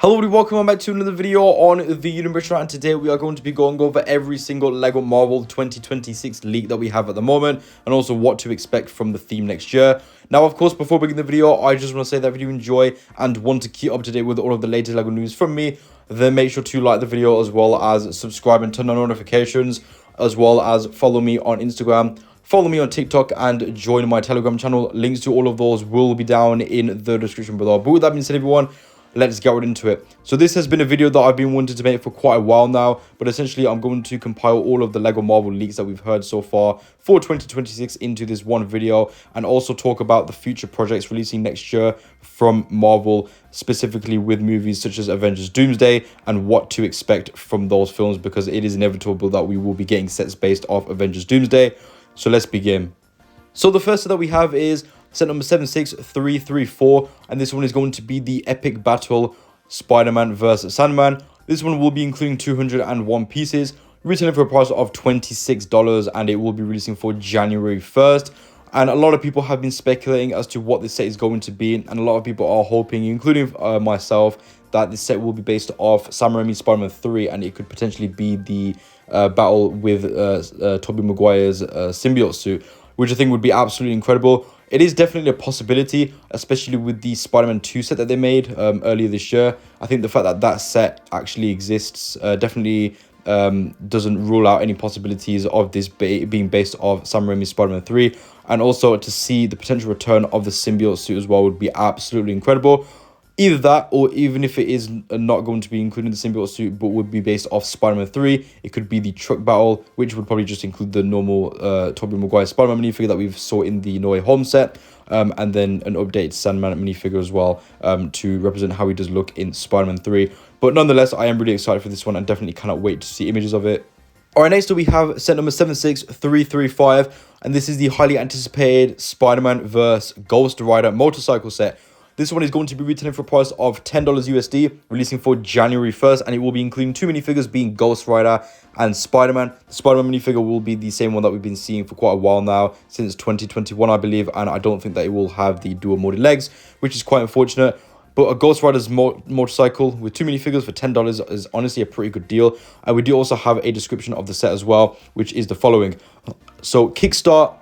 Hello everybody, welcome back to another video on the Universe, and today we are going to be going over every single LEGO Marvel 2026 leak that we have at the moment, and also what to expect from the theme next year. Now, of course, before beginning the video, I just want to say that if you enjoy and want to keep up to date with all of the latest LEGO news from me, then make sure to like the video as well as subscribe and turn on notifications, as well as follow me on Instagram. Follow me on TikTok and join my Telegram channel. Links to all of those will be down in the description below. But with that being said, everyone, let's get right into it. So this has been a video that I've been wanting to make for quite a while now, but essentially I'm going to compile all of the LEGO Marvel leaks that we've heard so far for 2026 into this one video, and also talk about the future projects releasing next year from Marvel, specifically with movies such as Avengers Doomsday, and what to expect from those films, because it is inevitable that we will be getting sets based off Avengers Doomsday. So let's begin. So the first set that we have is set number 76334, and this one is going to be the epic battle Spider-Man vs. Sandman. This one will be including 201 pieces, retailing for a price of $26, and it will be releasing for January 1st. And a lot of people have been speculating as to what this set is going to be, and a lot of people are hoping, including myself, that this set will be based off Sam Raimi's Spider-Man 3, and it could potentially be the battle with Tobey Maguire's symbiote suit, which I think would be absolutely incredible. It is definitely a possibility, especially with the Spider-Man 2 set that they made earlier this year. I think the fact that that set actually exists definitely doesn't rule out any possibilities of this being based off Sam Raimi's Spider-Man 3. And also to see the potential return of the symbiote suit as well would be absolutely incredible. Either that, or even if it is not going to be including the symbiote suit, but would be based off Spider-Man 3, it could be the truck battle, which would probably just include the normal Tobey Maguire Spider-Man minifigure that we've saw in the No Way Home set, and then an updated Sandman minifigure as well, to represent how he does look in Spider-Man 3. But nonetheless, I am really excited for this one and definitely cannot wait to see images of it. Alright, next up we have set number 76335, and this is the highly anticipated Spider-Man vs. Ghost Rider motorcycle set. This one is going to be retailing for a price of $10 USD, releasing for January 1st, and it will be including two minifigures, being Ghost Rider and Spider-Man. The Spider-Man minifigure will be the same one that we've been seeing for quite a while now, since 2021, I believe, and I don't think that it will have the dual molded legs, which is quite unfortunate. But a Ghost Rider's motorcycle with two minifigures for $10 is honestly a pretty good deal. And we do also have a description of the set as well, which is the following. So, kickstart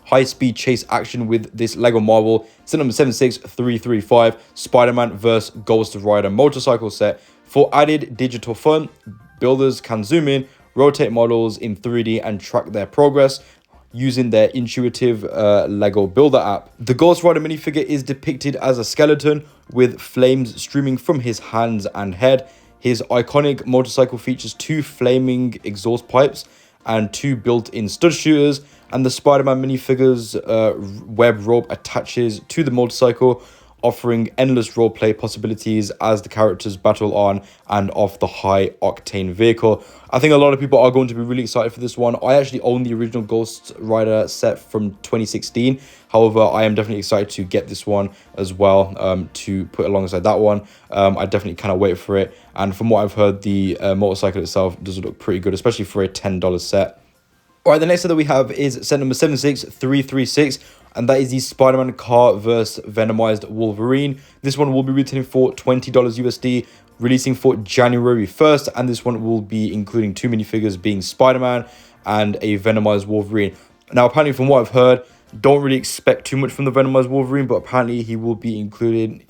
high-speed chase action with this LEGO Marvel set number 76335 Spider-Man vs. Ghost Rider motorcycle set. For added digital fun, builders can zoom in, rotate models in 3D, and track their progress using their intuitive LEGO Builder app. The Ghost Rider minifigure is depicted as a skeleton with flames streaming from his hands and head. His iconic motorcycle features two flaming exhaust pipes and two built-in stud shooters, and the Spider-Man minifigure's web rope attaches to the motorcycle, offering endless roleplay possibilities as the characters battle on and off the high-octane vehicle. I think a lot of people are going to be really excited for this one. I actually own the original Ghost Rider set from 2016. However, I am definitely excited to get this one as well, to put alongside that one. I definitely cannot wait for it. And from what I've heard, the motorcycle itself does look pretty good, especially for a $10 set. Alright, the next set that we have is set number 76336, and that is the Spider-Man car vs. Venomized Wolverine. This one will be retailing for $20 USD, releasing for January 1st, and this one will be including two minifigures, being Spider-Man and a Venomized Wolverine. Now, apparently from what I've heard, don't really expect too much from the Venomized Wolverine, but apparently he will be included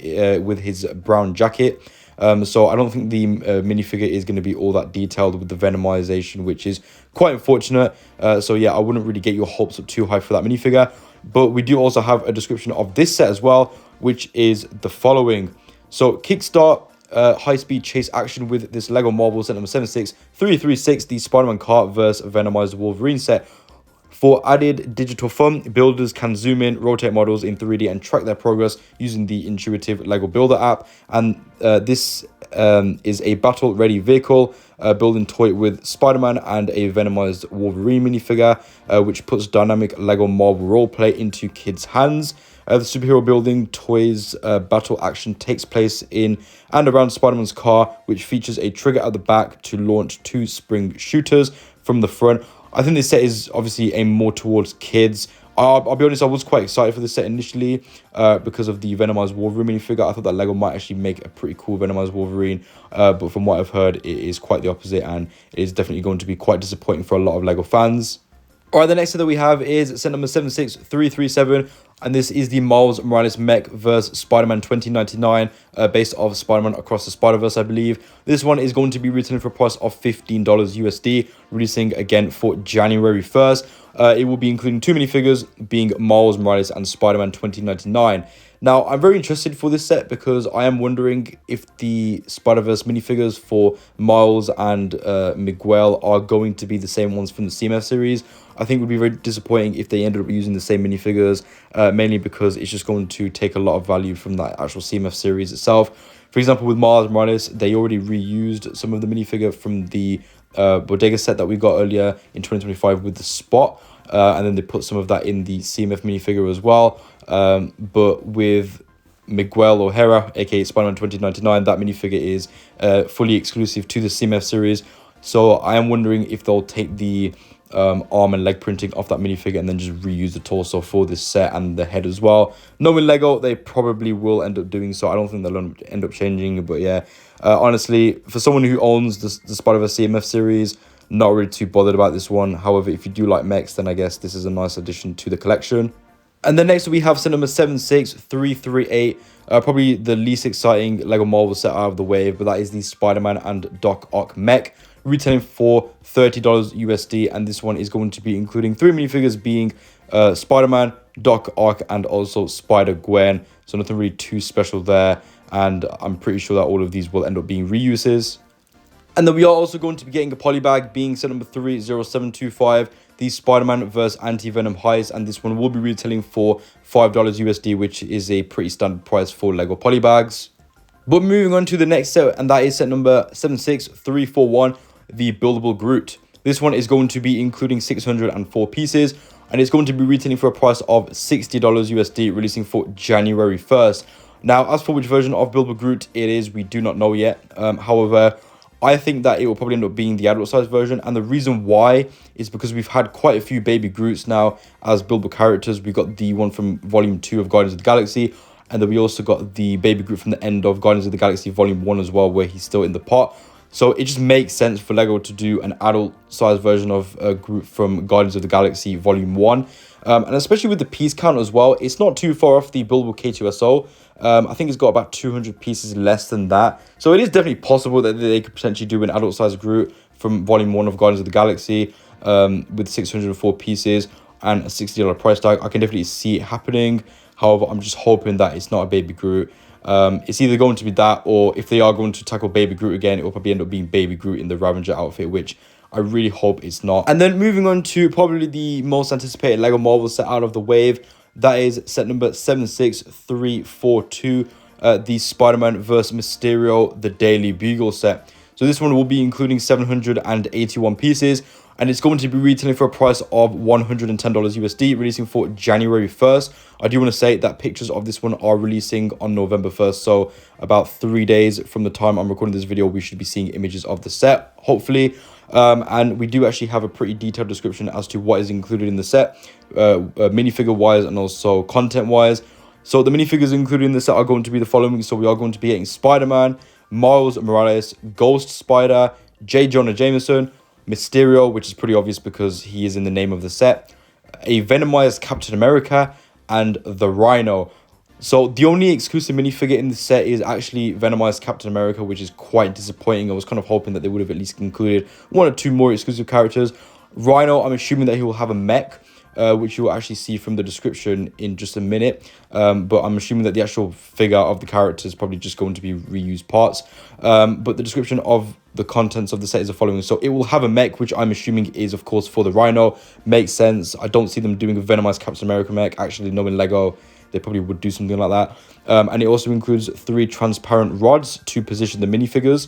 with his brown jacket. So I don't think the minifigure is going to be all that detailed with the venomization, which is quite unfortunate. So yeah, I wouldn't really get your hopes up too high for that minifigure. But we do also have a description of this set as well, which is the following. So kickstart high-speed chase action with this LEGO Marvel set number 76336, the Spider-Man car vs. Venomized Wolverine set. For added digital fun, builders can zoom in, rotate models in 3D, and track their progress using the intuitive LEGO Builder app. And this is a battle-ready vehicle, building toy with Spider-Man and a Venomized Wolverine minifigure, which puts dynamic LEGO Marvel roleplay into kids' hands. The superhero building toys battle action takes place in and around Spider-Man's car, which features a trigger at the back to launch two spring shooters from the front. I think this set is obviously aimed more towards kids. I'll be honest, I was quite excited for this set initially because of the Venomized Wolverine minifigure. I thought that LEGO might actually make a pretty cool Venomized Wolverine, but from what I've heard, it is quite the opposite, and it is definitely going to be quite disappointing for a lot of LEGO fans. All right, the next set that we have is set number 76337, and this is the Miles Morales mech vs. Spider-Man 2099, based off Spider-Man Across the Spider-Verse, I believe. This one is going to be retailing for a price of $15 USD, releasing again for January 1st. It will be including two minifigures, being Miles Morales and Spider-Man 2099. Now, I'm very interested for this set because I am wondering if the Spider-Verse minifigures for Miles and Miguel are going to be the same ones from the CMF series. I think it would be very disappointing if they ended up using the same minifigures, mainly because it's just going to take a lot of value from that actual CMF series itself. For example, with Miles Morales, they already reused some of the minifigure from the Bodega set that we got earlier in 2025 with the Spot, and then they put some of that in the CMF minifigure as well. But with Miguel O'Hara, aka Spider-Man 2099, that minifigure is fully exclusive to the CMF series. So I am wondering if they'll take the arm and leg printing off that minifigure and then just reuse the torso for this set and the head as well. Knowing LEGO, they probably will end up doing so. I don't think they'll end up changing, but yeah, honestly, for someone who owns the Spider-Verse CMF series, not really too bothered about this one. However, if you do like mechs, then I guess this is a nice addition to the collection. And then next we have set number 76338, probably the least exciting LEGO Marvel set out of the wave, but that is the Spider-Man and Doc Ock mech, retailing for $30 USD, and this one is going to be including three minifigures, being Spider-Man, Doc Ock, and also Spider-Gwen. So nothing really too special there, and I'm pretty sure that all of these will end up being reuses. And then we are also going to be getting a polybag, being set number 30725, the Spider-Man vs. Anti-Venom Heist, and this one will be retailing for $5 USD, which is a pretty standard price for LEGO polybags. But moving on to the next set, and that is set number 76341, the Buildable Groot. This one is going to be including 604 pieces, and it's going to be retailing for a price of $60 USD, releasing for January 1st. Now, as for which version of Buildable Groot it is, we do not know yet. However, I think that it will probably end up being the adult size version, and the reason why is because we've had quite a few baby Groots now as buildable characters. We got the one from Volume 2 of Guardians of the Galaxy, and then we also got the baby Groot from the end of Guardians of the Galaxy Volume 1 as well, where he's still in the pot. So it just makes sense for LEGO to do an adult size version of Groot from Guardians of the Galaxy Volume 1. And especially with the piece count as well, it's not too far off the buildable K2SO. I think it's got about 200 pieces less than that. So it is definitely possible that they could potentially do an adult size Groot from Volume 1 of Guardians of the Galaxy with 604 pieces and a $60 price tag. I can definitely see it happening. However, I'm just hoping that it's not a baby Groot. It's either going to be that, or if they are going to tackle baby Groot again, it will probably end up being baby Groot in the Ravager outfit, which I really hope it's not. And then moving on to probably the most anticipated LEGO Marvel set out of the wave, that is set number 76342, the Spider-Man vs. Mysterio, the Daily Bugle set. So this one will be including 781 pieces, and it's going to be retailing for a price of $110 USD, releasing for January 1st. I do want to say that pictures of this one are releasing on November 1st, so about 3 days from the time I'm recording this video, we should be seeing images of the set, hopefully. And we do actually have a pretty detailed description as to what is included in the set, minifigure wise and also content wise. So the minifigures included in the set are going to be the following. So we are going to be getting Spider-Man, Miles Morales, Ghost Spider, J. Jonah Jameson, Mysterio, which is pretty obvious because he is in the name of the set, a Venomized Captain America, and the Rhino. So the only exclusive minifigure in the set is actually Venomized Captain America, which is quite disappointing. I was kind of hoping that they would have at least included one or two more exclusive characters. Rhino, I'm assuming that he will have a mech, which you will actually see from the description in just a minute. But I'm assuming that the actual figure of the character is probably just going to be reused parts. But the description of the contents of the set is the following. So it will have a mech, which I'm assuming is, of course, for the Rhino. Makes sense. I don't see them doing a Venomized Captain America mech. Actually, knowing LEGO, they probably would do something like that. And it also includes 3 transparent rods to position the minifigures.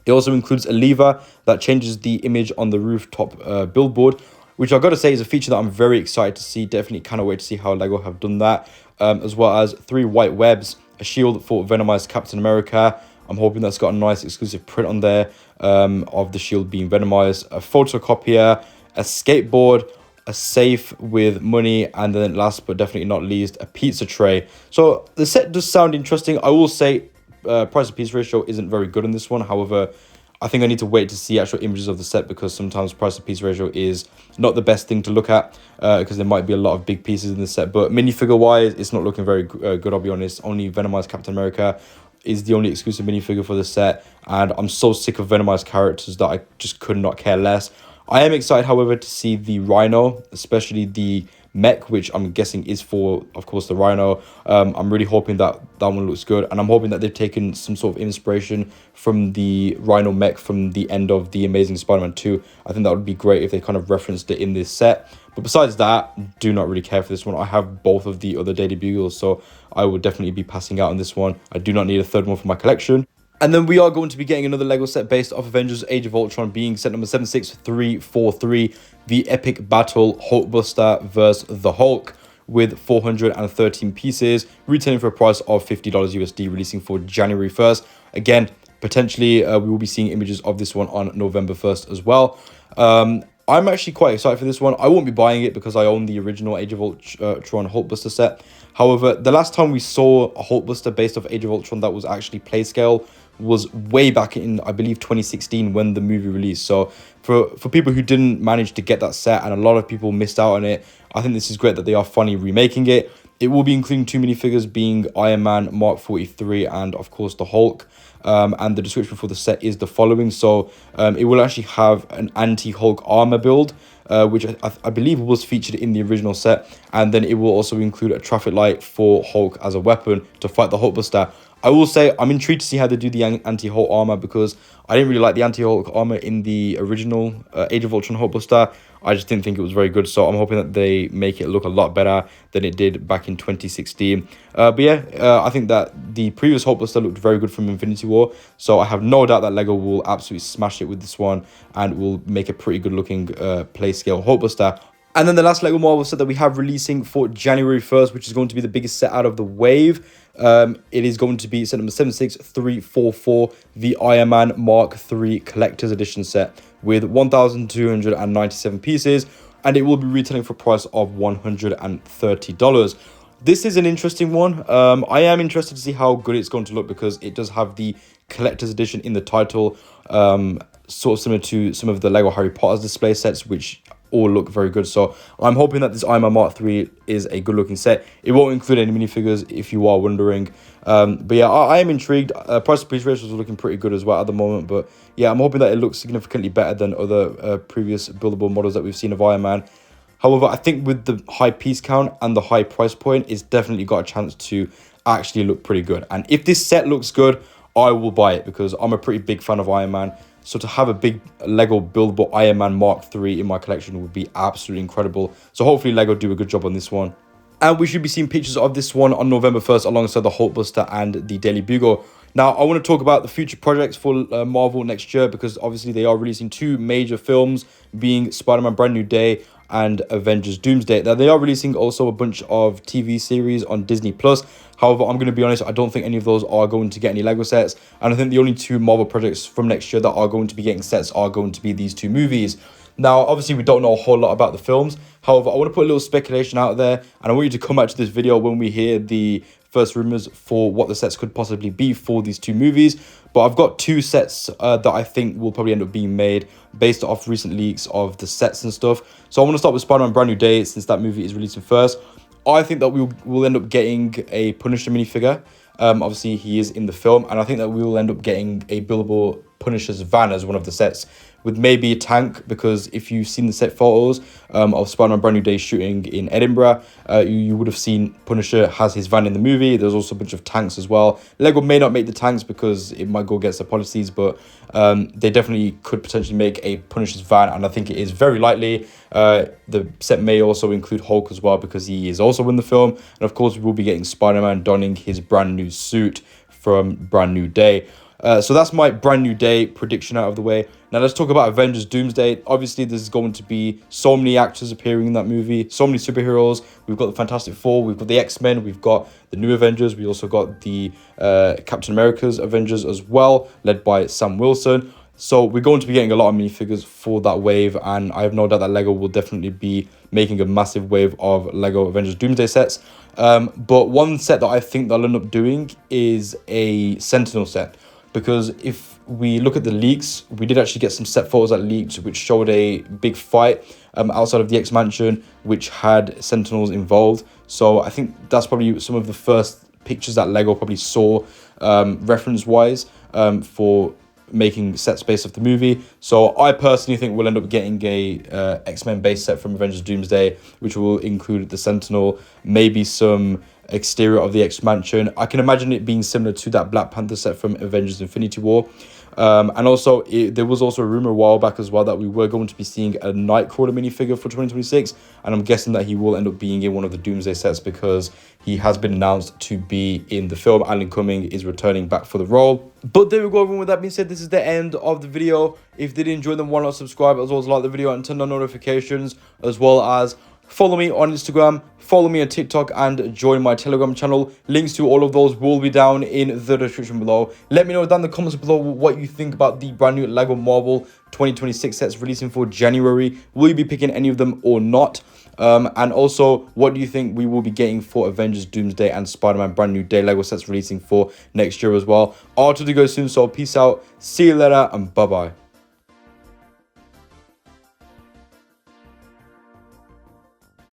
It also includes a lever that changes the image on the rooftop billboard, which I've got to say is a feature that I'm very excited to see. Definitely cannot wait to see how LEGO have done that. As well as 3 white webs, a shield for Venomized Captain America. I'm hoping that's got a nice exclusive print on there of the shield being Venomized, a photocopier, a skateboard, a safe with money, and then last but definitely not least, a pizza tray. So the set does sound interesting. I will say price to piece ratio isn't very good on this one. However, I think I need to wait to see actual images of the set, because sometimes price to piece ratio is not the best thing to look at, because there might be a lot of big pieces in the set. But minifigure wise, it's not looking very good, I'll be honest. Only Venomized Captain America is the only exclusive minifigure for the set, and I'm so sick of Venomized characters that I just could not care less. I am excited, however, to see the Rhino, especially the mech, which I'm guessing is for, of course, the Rhino. I'm really hoping that that one looks good, and I'm hoping that they've taken some sort of inspiration from the Rhino mech from the end of The Amazing Spider-Man 2. I think that would be great if they kind of referenced it in this set. But besides that, do not really care for this one. I have both of the other Daily Bugles, so I will definitely be passing out on this one. I do not need a third one for my collection. And then we are going to be getting another LEGO set based off Avengers Age of Ultron, being set number 76343, the epic battle Hulkbuster vs. the Hulk, with 413 pieces, retailing for a price of $50 USD, releasing for January 1st. Again, potentially we will be seeing images of this one on November 1st as well. I'm actually quite excited for this one. I won't be buying it because I own the original Age of Ultron Hulkbuster set. However, the last time we saw a Hulkbuster based off Age of Ultron that was actually play scale was way back in, I believe, 2016 when the movie released. So for people who didn't manage to get that set, and a lot of people missed out on it, I think this is great that they are finally remaking it. It will be including two minifigures, being Iron Man Mark 43 and, of course, the Hulk. And the description for the set is the following. So it will actually have an anti-Hulk armor build, which I believe was featured in the original set. And then it will also include a traffic light for Hulk as a weapon to fight the Hulkbuster. I will say I'm intrigued to see how they do the anti-Hulk armor, because I didn't really like the anti-Hulk armor in the original Age of Ultron Hulkbuster. I just didn't think it was very good, so I'm hoping that they make it look a lot better than it did back in 2016. But yeah, I think that the previous Hulkbuster looked very good from Infinity War, so I have no doubt that LEGO will absolutely smash it with this one and will make a pretty good looking play scale Hulkbuster. And then the last LEGO Marvel set that we have releasing for January 1st, which is going to be the biggest set out of the wave. It is going to be set number 76344, the Iron Man Mark III Collector's Edition set with 1,297 pieces, and it will be retailing for a price of $130. This is an interesting one. I am interested to see how good it's going to look, because it does have the Collector's Edition in the title, sort of similar to some of the LEGO Harry Potter's display sets, which all look very good. So I'm hoping that this Iron Man Mark III is a good looking set. It won't include any minifigures, if you are wondering. But yeah, I am intrigued. Price to piece ratios are looking pretty good as well at the moment. But yeah, I'm hoping that it looks significantly better than other previous buildable models that we've seen of Iron Man. However, I think with the high piece count and the high price point, it's definitely got a chance to actually look pretty good. And if this set looks good, I will buy it, because I'm a pretty big fan of Iron Man. So to have a big LEGO buildable Iron Man Mark III in my collection would be absolutely incredible. So hopefully LEGO do a good job on this one. And we should be seeing pictures of this one on November 1st alongside the Hulkbuster and the Daily Bugle. Now, I want to talk about the future projects for Marvel next year, because obviously they are releasing two major films, being Spider-Man Brand New Day and Avengers Doomsday. Now, they are releasing also a bunch of TV series on Disney+. However, I'm going to be honest, I don't think any of those are going to get any LEGO sets. And I think the only two Marvel projects from next year that are going to be getting sets are going to be these two movies. Now, obviously, we don't know a whole lot about the films. However, I want to put a little speculation out there, and I want you to come back to this video when we hear the first rumors for what the sets could possibly be for these two movies. But I've got two sets that I think will probably end up being made based off recent leaks of the sets and stuff. So I want to start with Spider-Man Brand New Day, since that movie is releasing first. I think that we will end up getting a Punisher minifigure. Obviously, he is in the film, and I think that we will end up getting a buildable Punisher's van as one of the sets, with maybe a tank, because if you've seen the set photos of Spider-Man Brand New Day shooting in Edinburgh, you would have seen Punisher has his van in the movie. There's also a bunch of tanks as well. LEGO may not make the tanks because it might go against their policies, but they definitely could potentially make a Punisher's van, and I think it is very likely. The set may also include Hulk as well, because he is also in the film. And of course, we will be getting Spider-Man donning his brand new suit from Brand New Day. So that's my Brand New Day prediction out of the way. Now let's talk about Avengers Doomsday. Obviously, there's going to be so many actors appearing in that movie, so many superheroes. We've got the Fantastic Four, we've got the X-Men, we've got the new Avengers, we also got the Captain America's Avengers as well, led by Sam Wilson. So we're going to be getting a lot of minifigures for that wave, and I have no doubt that LEGO will definitely be making a massive wave of LEGO Avengers Doomsday sets. But one set that I think they'll end up doing is a Sentinel set, because if we look at the leaks, we did actually get some set photos that leaked which showed a big fight outside of the X Mansion which had Sentinels involved. So I think that's probably some of the first pictures that LEGO probably saw reference wise for making sets based off the movie. So I personally think we'll end up getting a X-Men base set from Avengers Doomsday, which will include the Sentinel, maybe some exterior of the X Mansion. I can imagine it being similar to that Black Panther set from Avengers Infinity War. And also, there was also a rumor a while back as well that we were going to be seeing a Nightcrawler minifigure for 2026, and I'm guessing that he will end up being in one of the Doomsday sets because he has been announced to be in the film. Alan Cumming is returning back for the role. But there we go, everyone. With that being said, this is the end of the video. If you did enjoy them, why not subscribe, as well as like the video and turn on notifications, as well as follow me on Instagram, follow me on TikTok, and join my Telegram channel. Links to all of those will be down in the description below. Let me know down in the comments below what you think about the brand new LEGO Marvel 2026 sets releasing for January. Will you be picking any of them or not? And also, what do you think we will be getting for Avengers Doomsday and Spider-Man brand new day LEGO sets releasing for next year as well? I'll talk to you guys soon, so peace out, see you later, and bye-bye.